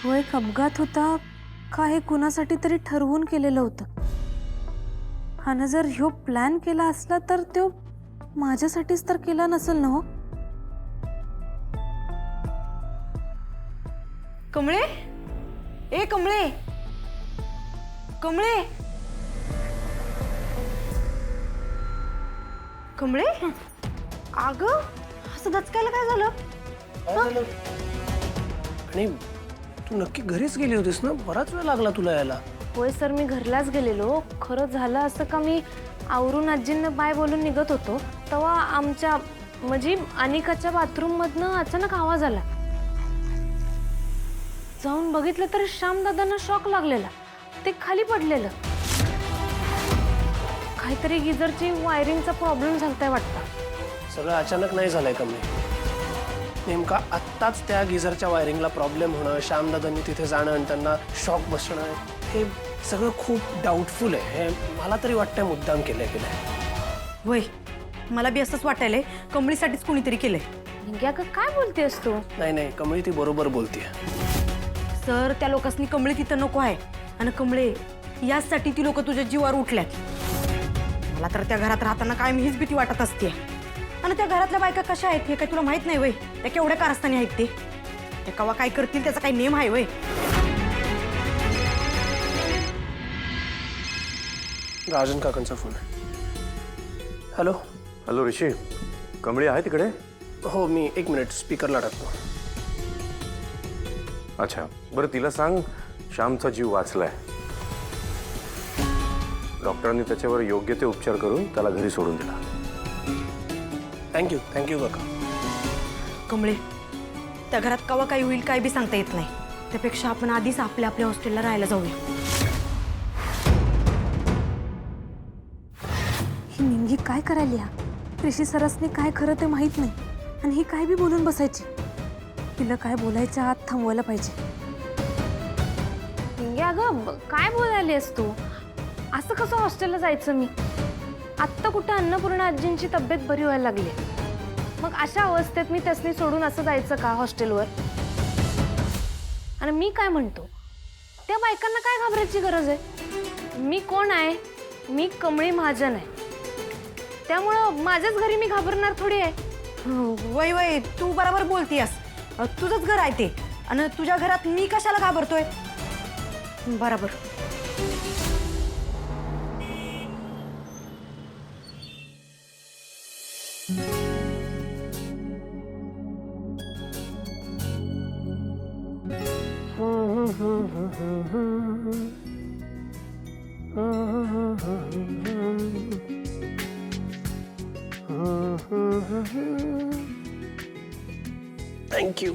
हो एक अपघात होता का हे कुणासाठी तरी ठरवून केलेलं होतं. हानं जर ह्यो प्लॅन केला असला तर तो माझ्यासाठीच तर केला नसेल ना हो. कमळे, ए कमळे, कमळे, कमळे, अगं असं दचकायला काय झालं? काय झालं? आणि तू नक्की घरीच गेली होतीस ना? बराच वेळ लागला तुला यायला. होय सर, मी घरलाच गेलेलो. खरं झालं असं का मी आवरून आजींना बाय बोलून निघत होतो तेव्हा आमच्या म्हणजे अनिकाच्या बाथरूम मधनं अचानक आवाज आला. जाऊन बघितलं तर श्यामदादांना शॉक लागलेला. ते खाली पडलेलं. काहीतरी गिझरची वायरिंगचा प्रॉब्लेम झालताय वाटतं. सगळं अचानक नाही झालंय कमी. नेमका आत्ताच त्या गिझरच्या वायरिंगला प्रॉब्लेम होणं, श्यामदादांनी तिथे जाणं आणि त्यांना शॉक बसणं, हे सगळं खूप डाऊटफुल आहे. हे मला तरी वाटतंय मुद्दाम केलंय. वय मला बी असंच वाटायलंय कमळीसाठीच कोणीतरी केलंय. निंग्या का काय बोलतेस तू? नाही कमळी ती बरोबर बोलतीये. सर त्या लोकांनी कमळे तिथं नको आहे आणि कमळे यासाठी ती लोक तुझ्या जीवावर उठल्यात. मला तर त्या घरात राहताना काय हीच भीती वाटत असते. आणि त्या घरातल्या बायका कशा आहेत हे काही तुला माहित नाही वय? त्या केवढ्या कारस्थानी आहेत ते कवा काय करतील त्याचा काही नेम आहे वय? राजन काकांचा फोन आहे. हॅलो. हॅलो ऋषी, कमळी आहे तिकडे? हो, मी 1 मिनिट स्पीकरला टाकतो. अच्छा, बरं तिला सांग श्यामचा जीव वाचलाय. डॉक्टरांनी त्याच्यावर योग्य ते उपचार करून त्याला घरी सोडून दिला. थँक्यू काका. कमळे, त्या घरात कवा काही होईल काय बी सांगता येत नाही. त्यापेक्षा आपण आधीच आपल्या आपल्या हॉस्टेलला राहायला जाऊया. ही निंगी काय करायली? ऋषी सरसने काय खरं ते माहित नाही आणि ही काय बी बोलून बसायची. तिला काय बोलायच्या आत थांबवायला पाहिजे. निंगी अगं काय बोलायलीस तू? असं कसं हॉस्टेलला जायचं मी? आत्ता कुठं अन्नपूर्णा आजींची तब्येत बरी व्हायला लागली. मग अशा अवस्थेत मी त्यासनी सोडून असं जायचं का हॉस्टेलवर? आणि मी काय म्हणतो, त्या बायकांना काय घाबरायची गरज आहे? मी कोण आहे? मी कमळी महाजन आहे. त्यामुळं माझ्याच घरी मी घाबरणार थोडी आहे. वय वय तू बरोबर बोलतीयस. तुझंच घर आहे ते आणि तुझ्या घरात मी कशाला घाबरतोय? बरोबर. थँक्यू.